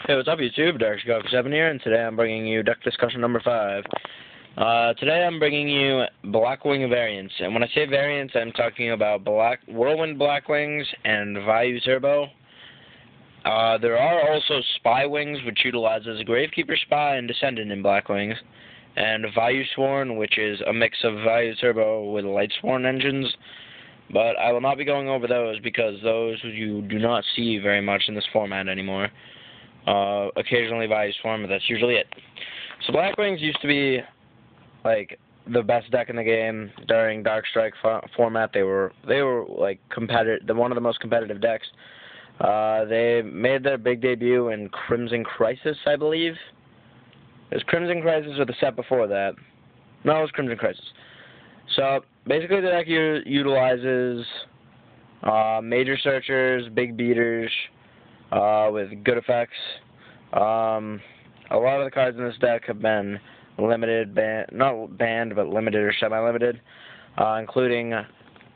Hey, what's up YouTube? Dark7 here, and today I'm bringing you deck discussion number 5. Today I'm bringing you Blackwing variants, and when I say variants, I'm talking about Whirlwind Blackwings and Vayu Turbo. There are also Spy Wings, which utilizes Gravekeeper Spy and Descendant in Blackwings, and Vayu Sworn, which is a mix of Vayu Turbo with Light Sworn engines, but I will not be going over those because those you do not see very much in this format anymore. Occasionally Vayu Swarm, but that's usually it. So Blackwings used to be like the best deck in the game during Dark Strike format. They were like competitive, one of the most competitive decks. They made their big debut in Crimson Crisis, I believe. It was Crimson Crisis or the set before that. No, it was Crimson Crisis. So basically the deck utilizes major searchers, big beaters, with good effects. A lot of the cards in this deck have been limited, not banned, but limited or semi-limited, including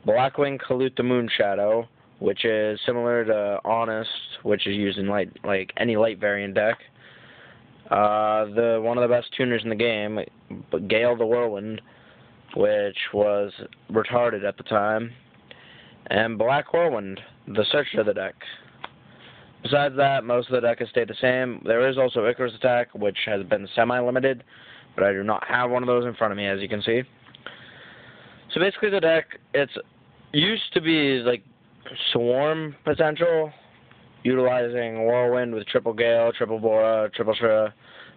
Blackwing Kalute the Moonshadow, which is similar to Honest, which is used in like any light variant deck. One of the best tuners in the game, Gale the Whirlwind, which was retarded at the time, and Black Whirlwind, the searcher of the deck. Besides that, most of the deck has stayed the same. There is also Icarus Attack, which has been semi-limited, but I do not have one of those in front of me, as you can see. So basically the deck, it's used to be like Swarm potential, utilizing Whirlwind with triple Gale, triple Bora, triple Shura.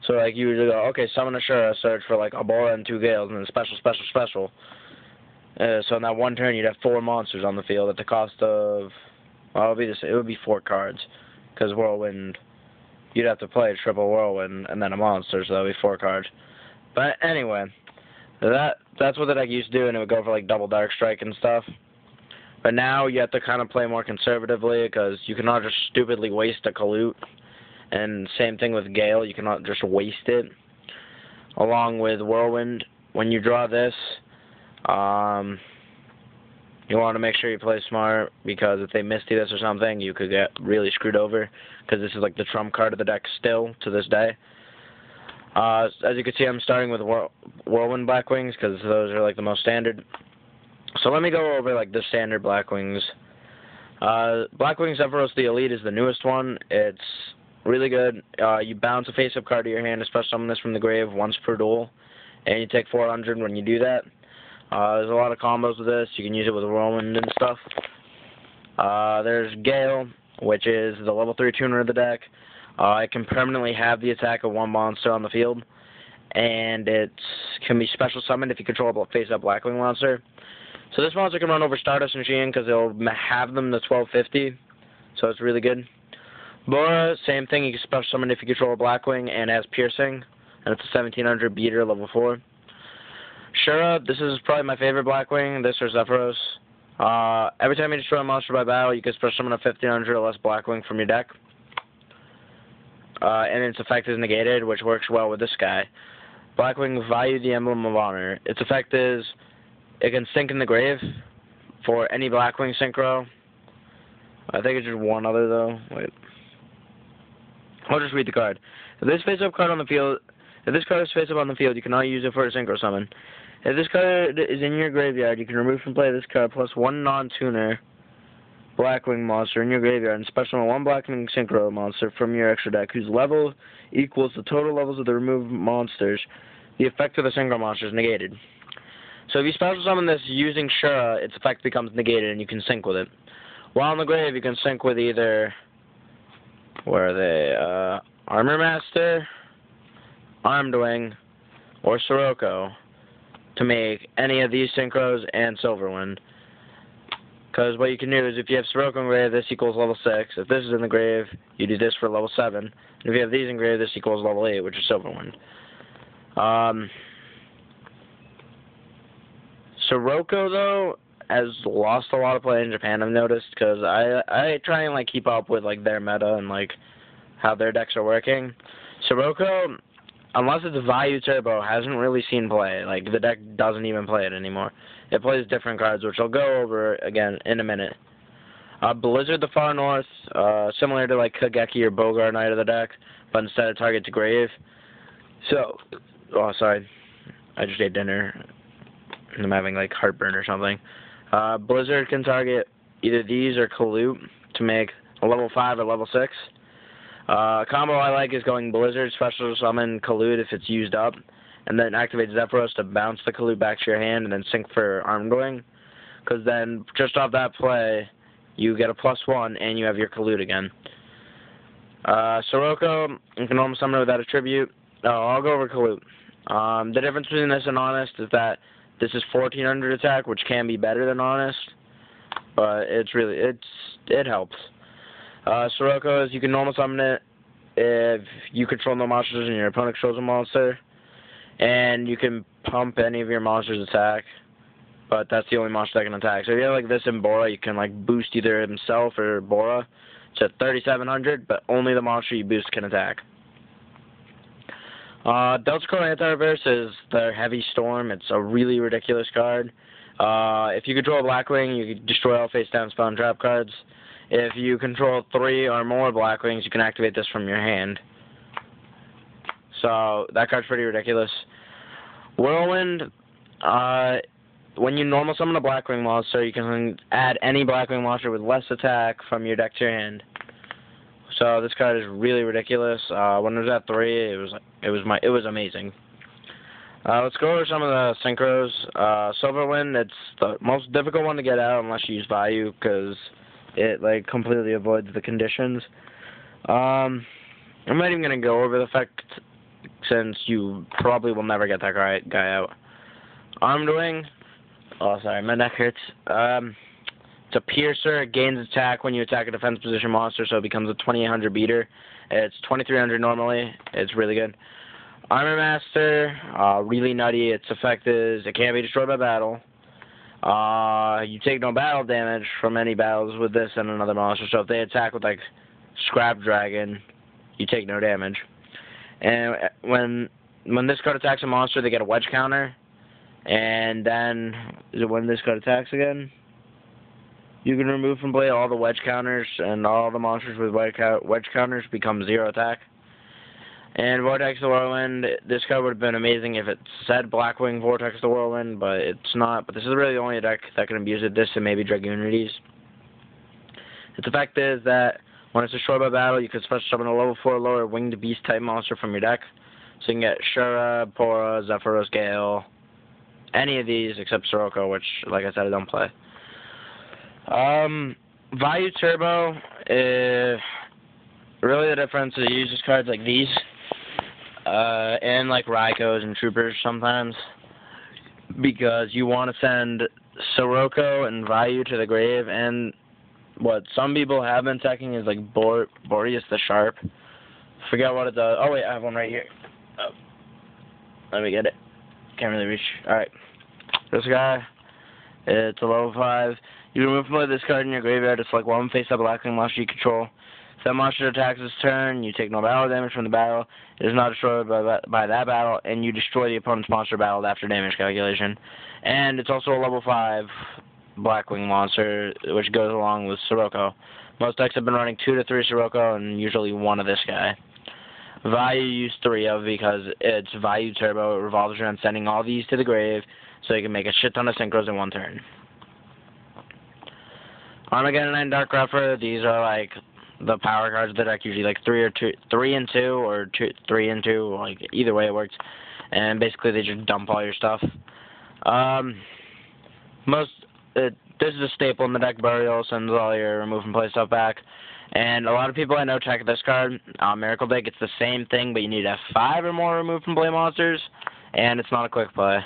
So like you would go, okay, summon a Shura, search for like a Bora and 2 Gales, and then special. So in that one turn, you'd have 4 monsters on the field at the cost of, well, it would be 4 cards. Because Whirlwind, you'd have to play a triple Whirlwind and then a monster, so that would be 4 cards. But anyway, that's what the deck used to do, and it would go for like double Dark Strike and stuff. But now you have to kind of play more conservatively, because you cannot just stupidly waste a Kalute. And same thing with Gale, you cannot just waste it. Along with Whirlwind, when you draw this, you want to make sure you play smart, because if they misty this or something, you could get really screwed over, because this is like the trump card of the deck still to this day. As you can see, I'm starting with Whirlwind Blackwings, because those are like the most standard. So let me go over like the standard Blackwings. Blackwing Zephyros the Elite is the newest one. It's really good. You bounce a face-up card to your hand, especially summon this from the grave once per duel, and you take 400 when you do that. There's a lot of combos with this. You can use it with Whirlwind and stuff. There's Gale, which is the level 3 tuner of the deck. It can permanently have the attack of 1 monster on the field, and it can be special summoned if you control a face-up Blackwing monster. So this monster can run over Stardust Machine because it'll have them to 1250, so it's really good. Bora, same thing. You can special summon if you control a Blackwing and has Piercing, and it's a 1700 beater, level 4. Shura, this is probably my favorite Blackwing, this or Zephyros. Every time you destroy a monster by battle, you can special summon a 1500 or less Blackwing from your deck. And its effect is negated, which works well with this guy. Blackwing Vayu the Emblem of Honor. Its effect is, it can sink in the grave for any Blackwing synchro. I think it's just one other though. Wait. I'll just read the card. If this face-up card on the field, if this card is face-up on the field, you cannot use it for a synchro summon. If this card is in your graveyard, you can remove from play this card plus 1 non-tuner Blackwing monster in your graveyard and special summon 1 Blackwing synchro monster from your extra deck whose level equals the total levels of the removed monsters. The effect of the synchro monster is negated. So if you special summon this using Shura, its effect becomes negated and you can sync with it. While in the grave, you can sync with either, where are they, Armor Master, Armed Wing, or Sirocco to make any of these synchros and Silverwind. Because what you can do is if you have Sirocco in grave, this equals level 6. If this is in the grave, you do this for level 7. And if you have these in grave, this equals level 8, which is Silverwind. Sirocco, though, has lost a lot of play in Japan, I've noticed, because I try and like keep up with like their meta and like how their decks are working. Sirocco, unless it's Vayu Turbo, hasn't really seen play. Like, the deck doesn't even play it anymore. It plays different cards, which I'll go over again in a minute. Blizzard the Far North, similar to like Kageki or Bogart Knight of the deck, but instead of target to grave. So, oh sorry, I just ate dinner and I'm having like heartburn or something. Blizzard can target either these or Kalute to make a level 5 or level 6. Combo I like is going Blizzard, special summon Kalute if it's used up, and then activate Zephyros to bounce the Kalute back to your hand and then sync for Armed Wing. Because then, just off that play, you get a +1 and you have your Kalute again. Sirocco, you can almost summon without a tribute. I'll go over Kalute. The difference between this and Honest is that this is 1400 attack, which can be better than Honest, but it helps. Sirocco is you can normal summon it if you control no monsters and your opponent controls a monster, and you can pump any of your monsters' attack, but that's the only monster that can attack. So if you have like this in Bora, you can like boost either himself or Bora to 3700, but only the monster you boost can attack. Delta Crow Anti-Reverse is the Heavy Storm. It's a really ridiculous card. If you control a Blackwing, you can destroy all face-down spell and trap cards. If you control 3 or more Blackwings, you can activate this from your hand. So that card's pretty ridiculous. Whirlwind, when you normal summon a Blackwing monster, you can add any Blackwing monster with less attack from your deck to your hand. So this card is really ridiculous. When it was at 3, it was amazing. Let's go over some of the synchros. Silverwind, it's the most difficult one to get out unless you use Value, because it like completely avoids the conditions. I'm not even gonna go over the effect since you probably will never get that guy out. Armed Wing. Oh, sorry, my neck hurts. It's a piercer. It gains attack when you attack a defense position monster, so it becomes a 2800 beater. It's 2300 normally. It's really good. Armor Master, really nutty. Its effect is it can't be destroyed by battle. You take no battle damage from any battles with this and another monster. So if they attack with like Scrap Dragon, you take no damage. And when this card attacks a monster, they get a wedge counter. And then is it when this card attacks again? You can remove from play all the wedge counters, and all the monsters with wedge counters become 0 attack. And Vortex the Whirlwind, this card would have been amazing if it said Blackwing Vortex the Whirlwind, but it's not. But this is really the only deck that can abuse it, this and maybe Dragoonides. Its effect is that when it's destroyed by battle, you can special summon a level 4 lower winged beast type monster from your deck. So you can get Shura, Pora, Zephyros, Gale, any of these except Sirocco, which, like I said, I don't play. Value Turbo, really the difference is it uses cards like these, and like Raikos and Troopers sometimes, because you want to send Sirocco and Value to the grave, and what some people have been attacking is like Boreas the Sharp. Forget what it does. Oh wait, I have one right here. Oh. Let me get it. Can't really reach. Alright. This guy, it's a level 5. You remove from this card in your graveyard to select one face-up Blackwing monster you control. If that monster attacks this turn, you take no battle damage from the battle. It is not destroyed by that battle, and you destroy the opponent's monster battled after damage calculation. And it's also a level 5 Blackwing monster, which goes along with Sirocco. Most decks have been running 2 to 3 Sirocco, and usually 1 of this guy. Value use 3 of because it's Value Turbo. It revolves around sending all these to the grave, so you can make a shit ton of synchros in 1 turn. Armageddon and Dark Gruffer, these are like the power cards of the deck, usually like 3 and 2, or 3 and 2, like either way it works. And basically they just dump all your stuff. This is a staple in the deck. Burial sends all your remove and play stuff back. And a lot of people I know check this card. Miracle Dig, it's the same thing, but you need to have 5 or more remove from play monsters, and it's not a quick play.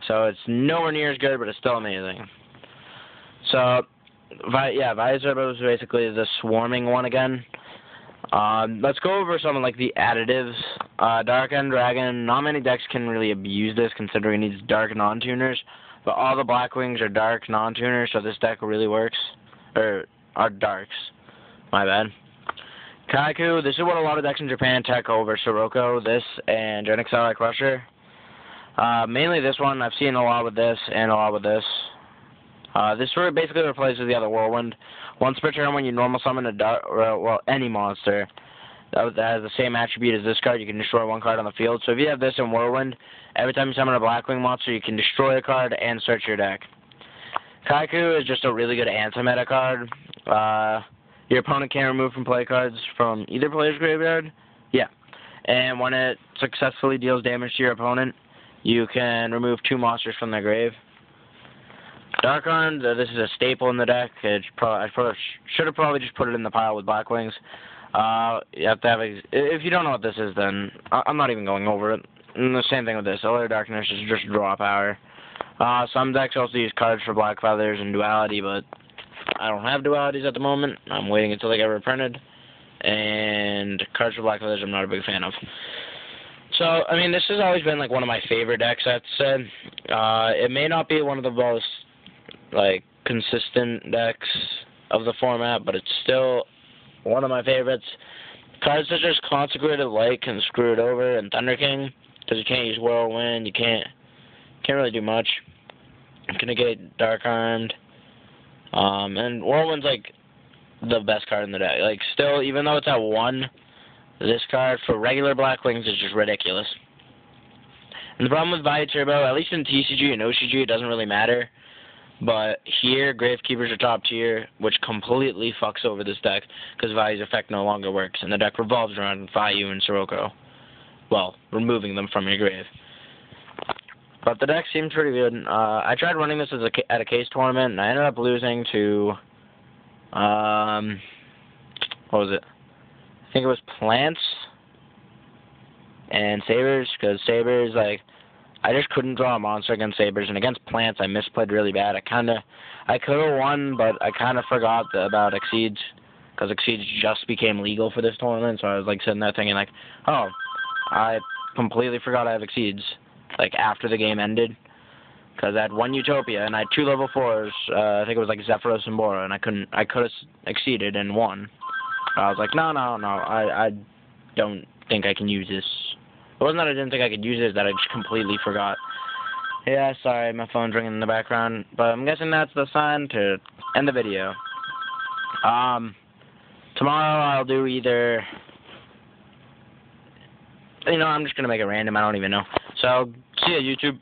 So it's nowhere near as good, but it's still amazing. So, yeah, Value Turbo is basically the swarming one again. Let's go over some of like the additives. Dark End Dragon, not many decks can really abuse this considering it needs dark non-tuners, but all the Blackwings are dark non-tuners, so this deck really works. Or, are darks. My bad. Kaiku, this is what a lot of decks in Japan tech over Sirocco, this, and Genix Ally Crusher. Mainly this one, I've seen a lot with this, and a lot with this. This basically replaces the other Whirlwind. Once per turn, when you normal summon any monster that has the same attribute as this card, you can destroy one card on the field. So if you have this in Whirlwind, every time you summon a Blackwing monster, you can destroy a card and search your deck. Kaiku is just a really good anti-meta card. Your opponent can remove from play cards from either player's graveyard. Yeah. And when it successfully deals damage to your opponent, you can remove 2 monsters from their grave. Dark Armed, this is a staple in the deck. I should have probably just put it in the pile with Blackwings. You have to have if you don't know what this is, then I'm not even going over it. And the same thing with this. Elder Darkness is just draw power. Some decks also use cards for Black Feathers and Duality, but I don't have Dualities at the moment. I'm waiting until they get reprinted. And cards for Black Feathers I'm not a big fan of. So, I mean, this has always been, like, one of my favorite decks, I'd say. It may not be one of the most, like, consistent decks of the format, but it's still one of my favorites. Cards such as Consecrated Light can screw it over, and Thunder King, because you can't use Whirlwind, you can't really do much. You can negate Dark Armed. And Whirlwind's, like, the best card in the deck. Like, still, even though it's at 1, this card for regular Blackwings is just ridiculous. And the problem with Value Turbo, at least in TCG and OCG, it doesn't really matter. But here, Gravekeepers are top tier, which completely fucks over this deck, because Value's effect no longer works, and the deck revolves around Value and Sirocco. Well, removing them from your grave. But the deck seems pretty good. I tried running this at a case tournament, and I ended up losing to, what was it? I think it was Plants and Sabers, because Sabers, like, I just couldn't draw a monster against Sabers, and against Plants, I misplayed really bad. I could have won, but I kind of forgot about Exceeds, because Exceeds just became legal for this tournament, so I was, like, sitting there thinking, like, oh, I completely forgot I have Exceeds, like, after the game ended, because I had 1 Utopia, and I had 2 level 4s, I think it was, like, Zephyros and Bora, and I could have exceeded and won. I was like, no, I don't think I can use this. It wasn't that I didn't think I could use it, that I just completely forgot. Yeah, sorry, my phone's ringing in the background, but I'm guessing that's the sign to end the video. Tomorrow I'll do either, I'm just going to make it random, I don't even know. So, see ya, YouTube.